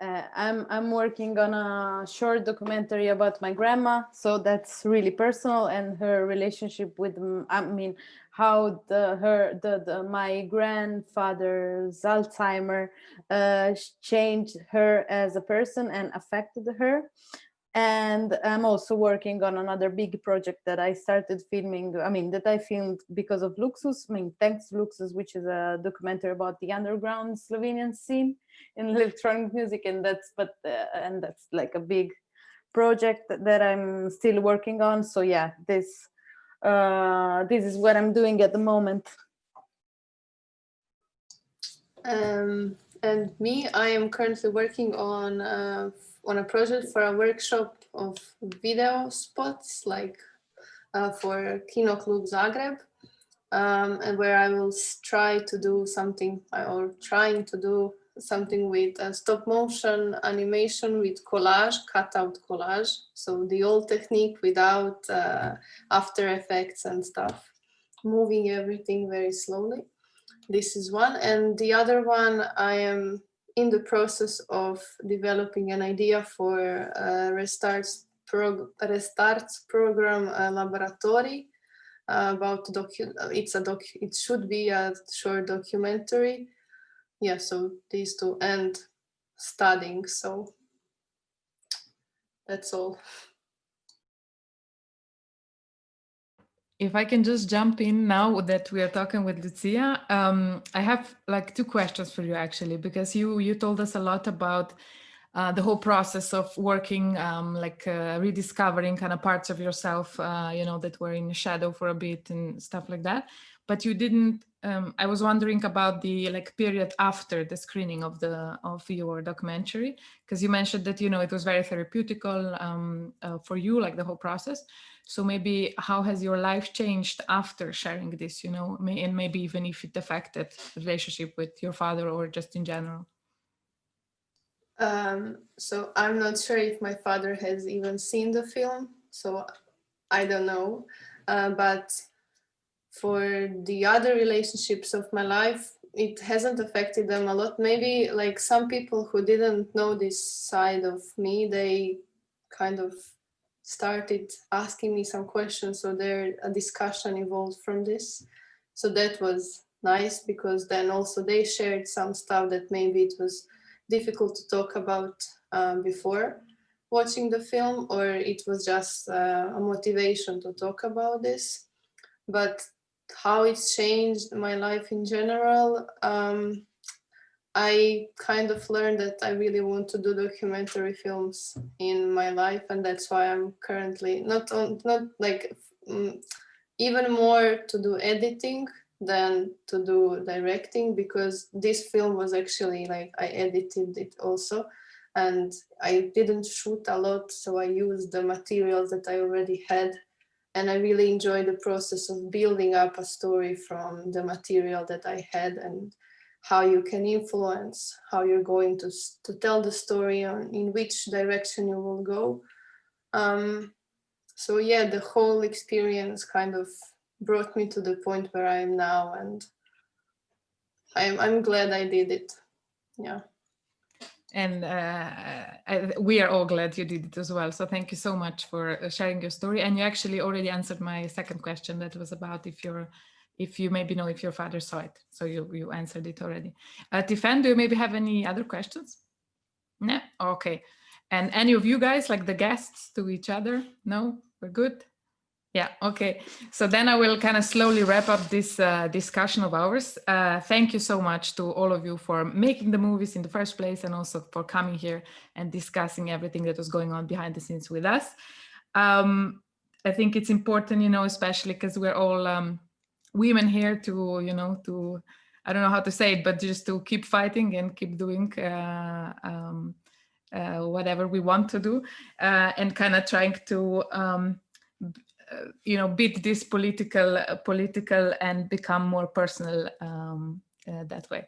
I'm working on a short documentary about my grandma, so that's really personal, and her relationship with, I mean, how my grandfather's Alzheimer changed her as a person and affected her. And I'm also working on another big project that I started filming, I mean, that I filmed because of Luksuz, I mean, thanks to Luksuz, which is a documentary about the underground Slovenian scene in electronic music. And that's like a big project that I'm still working on. So yeah, this is what I'm doing at the moment. And me, I am currently working on a project for a workshop of video spots, like for Kino Klub Zagreb, and where I will trying to do something with stop motion animation with collage, cutout collage. So the old technique without After Effects and stuff, moving everything very slowly. This is one. And the other one, I am in the process of developing an idea for Restart's program laboratory about it should be a short documentary. Yeah, so these two, and studying. So that's all. If I can just jump in now that we are talking with Lucia, I have like 2 questions for you actually, because you told us a lot about the whole process of working, rediscovering kind of parts of yourself, that were in shadow for a bit and stuff like that. But you didn't. I was wondering about the period after the screening of your documentary, because you mentioned that it was very therapeutical for you, like the whole process. So maybe how has your life changed after sharing this? And maybe even if it affected the relationship with your father or just in general. So I'm not sure if my father has even seen the film, so I don't know. But for the other relationships of my life, it hasn't affected them a lot. Maybe like some people who didn't know this side of me, they kind of started asking me some questions, so a discussion evolved from this. So that was nice, because then also they shared some stuff that maybe it was difficult to talk about before watching the film, or it was just a motivation to talk about this. But how it's changed my life in general, I kind of learned that I really want to do documentary films in my life, and that's why I'm currently not even more to do editing than to do directing, because this film was actually like I edited it also, and I didn't shoot a lot, so I used the materials that I already had, and I really enjoyed the process of building up a story from the material that I had, and how you can influence how you're going to tell the story, in which direction you will go. So yeah, the whole experience kind of brought me to the point where I am now, and I'm glad I did it. Yeah. And we are all glad you did it as well. So thank you so much for sharing your story. And you actually already answered my second question, that was about if you maybe know if your father saw it. So you answered it already. Tiffen, do you maybe have any other questions? No? Okay. And any of you guys, like the guests, to each other? No? We're good? Yeah, okay. So then I will kind of slowly wrap up this discussion of ours. Thank you so much to all of you for making the movies in the first place, and also for coming here and discussing everything that was going on behind the scenes with us. I think it's important, you know, especially because we're all women here to, you know, to, I don't know how to say it, but just to keep fighting and keep doing whatever we want to do, and kind of trying to you know, beat this political and become more personal that way.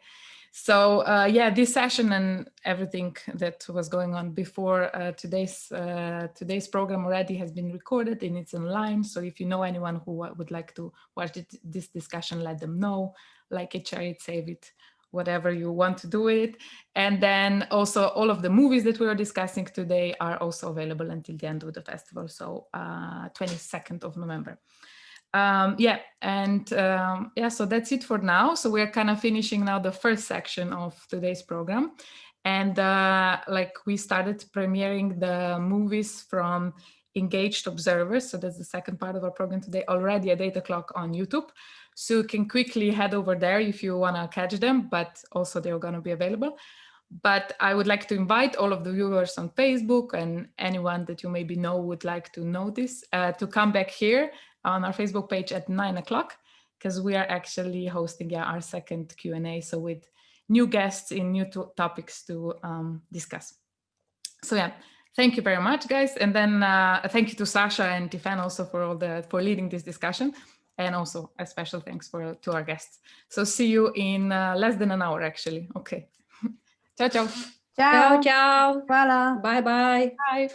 So yeah, this session and everything that was going on before today's program already has been recorded and it's online. So if you know anyone who would like to watch this discussion, let them know, like it, share it, save it, whatever you want to do with it. And then also all of the movies that we are discussing today are also available until the end of the festival. So 22nd of November. Yeah, and yeah, so that's it for now. So we're kind of finishing now the first section of today's program. And like we started premiering the movies from Engaged Observers. So that's the second part of our program today, already at 8 o'clock on YouTube. So you can quickly head over there if you want to catch them, but also they're going to be available. But I would like to invite all of the viewers on Facebook and anyone that you maybe know would like to know this to come back here on our Facebook page at 9 o'clock, because we are actually hosting our second Q&A, so with new guests in new topics to discuss. So yeah, thank you very much, guys. And then thank you to Sasha and Tiffen also for leading this discussion. And also a special thanks to our guests. So see you in less than an hour, actually. Okay. Ciao, ciao. Ciao. Ciao, ciao. Hvala. Bye, bye. Bye.